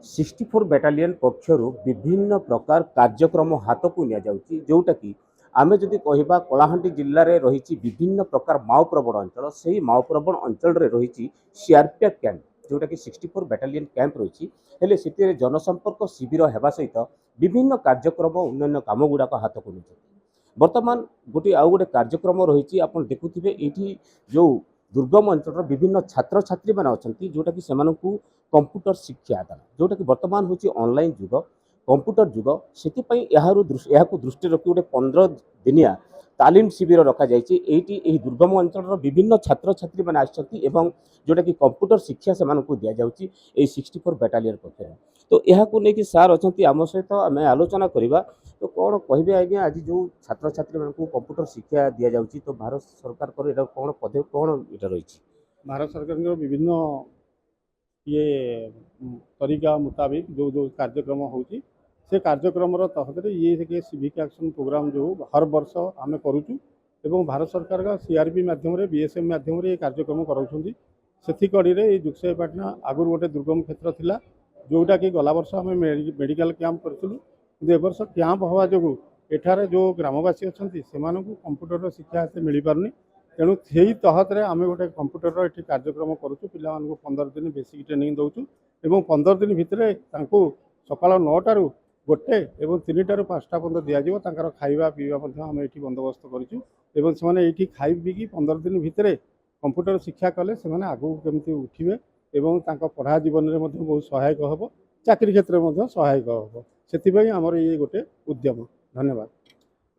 64 battalion पक्षर विभिन्न प्रकार कार्यक्रम हाथ को जोटा कि आमे जदि कहबा कलाहांडी जिल्ला रे रही विभिन्न प्रकार माओ प्रवण अंचल से माओ प्रवण अंचल रे रही सीआरपीएफ कैंप जोटा कि 64 बाटालियन कैंप रही हेले से जनसंपर्क शिविर होगा सहित विभिन्न कार्यक्रम उन्नयन काम गुड़ाक हाथ को बर्तमान गोटे आउ गोटे कार्यक्रम रही आप देखुथे ये जो दुर्गम अंचल विभिन्न छात्र छात्री मैंने अच्छा जोटा कि कंप्यूटर शिक्षा दान जोटा कि बर्तमान हूँ ऑनलाइन जुग कंप्यूटर जुग से दृष्टि रखी गोटे 15 दिनिया तालीम शिविर रखा जाइए दुर्गम अंचल विभिन्न छात्र छात्री मैंने आसछन्ति जोटा कि कंप्यूटर शिक्षा से दि जाऊँगी 64 बाटालियन पक्ष तो यह लेकिन सार अच्छा आम सहित आम आलोचना करवा तो कौन कहे आज्ञा आज जो छात्र छात्री मान कंप्यूटर शिक्षा दि जाऊँगी तो भारत सरकार कौन पदक्षेप कौन यहाँ रही भारत सरकार विभिन्न ये तरीका मुताबिक जो जो कार्यक्रम होची से कार्यक्रम तहत ये सिविक एक्शन प्रोग्राम जो हर वर्ष आम करुचु एवं भारत सरकार का सीआरपी माध्यम बीएसएफ माध्यम ये कार्यक्रम कराउछन्ति सेथि कड़ी रे जुगसाई पाटना आगुर गोटे दुर्गम क्षेत्र थिला जोटा कि गला वर्ष आम मेडिकल कैंप करूँ ए वर्ष कैंप हवा जो एठारे जो ग्रामवासी अच्छा से कंप्यूटर शिक्षा एत मिल पारनी तेणु से तहत आम गोटे कंप्यूटर ये कार्यक्रम करुँ पिला 15 दिन बेसिक ट्रेनिंग दौचु एवं 15 दिन भितर सकाल 9 गोटे एवं 3 5 पर्यटन दिज्व तर खाଇବା पीवा आम ये बंदोबस्त करूँ ये खाई पीकी 15 दिन भितर कंप्यूटर शिक्षा कले से आगू केमती उठे एवं पढ़ा जीवन में बहुत सहायक हम चाकरी क्षेत्र में सहायक हम से आमर ये गोटे उद्यम। धन्यवाद।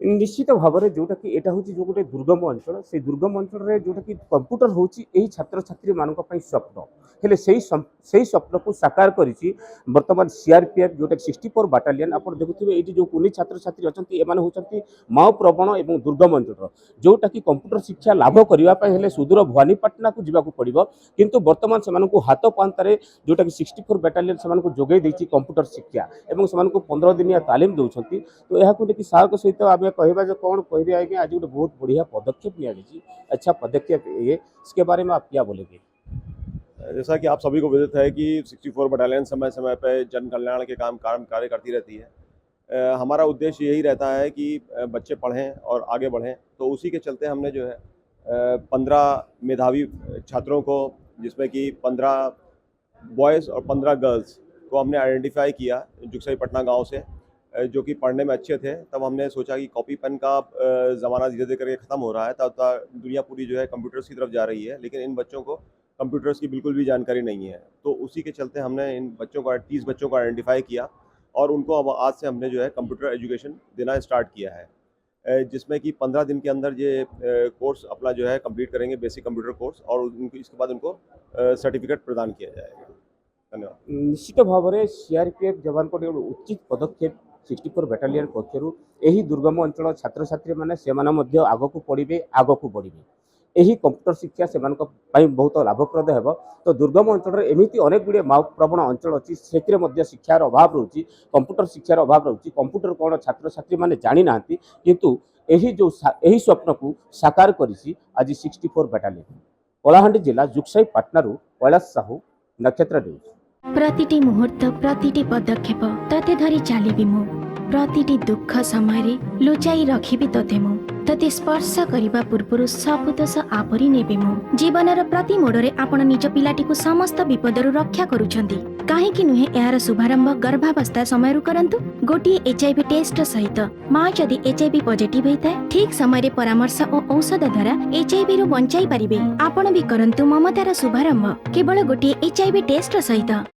निश्चित भाव में जोटा कि यहाँ हूँ जो गोटे दुर्गम अंचल से दुर्गम अंचल में जोटा कि कंप्यूटर हूँ छात्र छात्री मानक स्वप्न हेले से स्वप्न को साकार करी बर्तमान सीआरपीएफ जोटा 64 बाटालियन आप देखुए ये जो कुनी छात्र छात्री अच्छा एम होती माओ प्रवण और दुर्गम अंचल जोटा कि कंप्यूटर शिक्षा लाभ करने सुदूर भवानीपाटना को जावाक पड़ो किंतु बर्तमान से हाथ पांतारे जोटा कि 64 बाटालियन से जोगे कंप्यूटर शिक्षा और से 15 दिनिया तालीम दौरान तो यहाँ लेकिन सार सहित आम कहवा जो कौन कहे आज्ञा आज गोटे बहुत बढ़िया पदक्षेप लिया अच्छा पदक्षेप ये इसके बारे में आप क्या बोलेंगे? जैसा कि आप सभी को विदित है कि 64 बटालियन समय समय पर जन कल्याण के कार्य करती रहती है। हमारा उद्देश्य यही रहता है कि बच्चे पढ़ें और आगे बढ़ें, तो उसी के चलते हमने जो है 15 मेधावी छात्रों को जिसमें कि 15 बॉयज़ और 15 गर्ल्स को हमने आइडेंटिफाई किया जुगसाई पटना गाँव से जो कि पढ़ने में अच्छे थे। तब हमने सोचा कि कॉपी पेन का ज़माना धीरे धीरे करके ख़त्म हो रहा है, तब दुनिया पूरी जो है कंप्यूटर्स की तरफ जा रही है, लेकिन इन बच्चों को कंप्यूटर्स की बिल्कुल भी जानकारी नहीं है। तो उसी के चलते हमने इन बच्चों को 30 बच्चों को आइडेंटिफाई किया और उनको अब आज से हमने जो है कंप्यूटर एजुकेशन देना स्टार्ट किया है, जिसमें कि 15 दिन के अंदर ये कोर्स अपना जो है कंप्लीट करेंगे, बेसिक कंप्यूटर कोर्स, और इसके बाद उनको सर्टिफिकेट प्रदान किया जाएगा। धन्यवाद। निश्चित भाव में सीआरपीएफ जवान को उचित पदक्षेप 64 बाटालियन पक्षर यही दुर्गम अंचल छात्र छात्री मैंने आग को पढ़े आग को बढ़े यही कंप्यूटर शिक्षा से बहुत लाभप्रद है। तो दुर्गम अंचल एमती अनेक गुड़े माओ प्रवण अंचल अच्छी से शिक्षार अभाव रोचे कंप्यूटर शिक्षार अभाव रोचे कंप्यूटर कौन छात्र छात्री मैंने जानी ना किंतु यही स्वप्न को साकार करी आज 64 बाटालियन। कलाहांडी जिला जुगसाई पाटनारू कैलाश साहू, नक्षत्र न्यूज। प्रतिटी मुहूर्त प्रतिटी पदक्षेप तते धरी चलिबि मु प्रतिटी दुख समय लुचाई रखिबि तते मु तते स्पर्श करिबा पूर्वरु सब दोष आपरी नेबि मु। जीवनर प्रति मोड़रे आपण निज पिलाटी को समस्त विपदरु रक्षा करूछंती काहेकि नुहे यार शुभारंभ गर्भावस्था समय करंतु। गोटे एचआईवी टेस्ट सहित मां जदि एचआईवी पॉजिटिव होइताय ठीक समय परामर्श और औषध द्वारा एचआईवी रु बंचाई पारिबे। आपण भी करंतु ममतार शुभारंभ केवल गोटे एचआईवी टेस्ट सहित।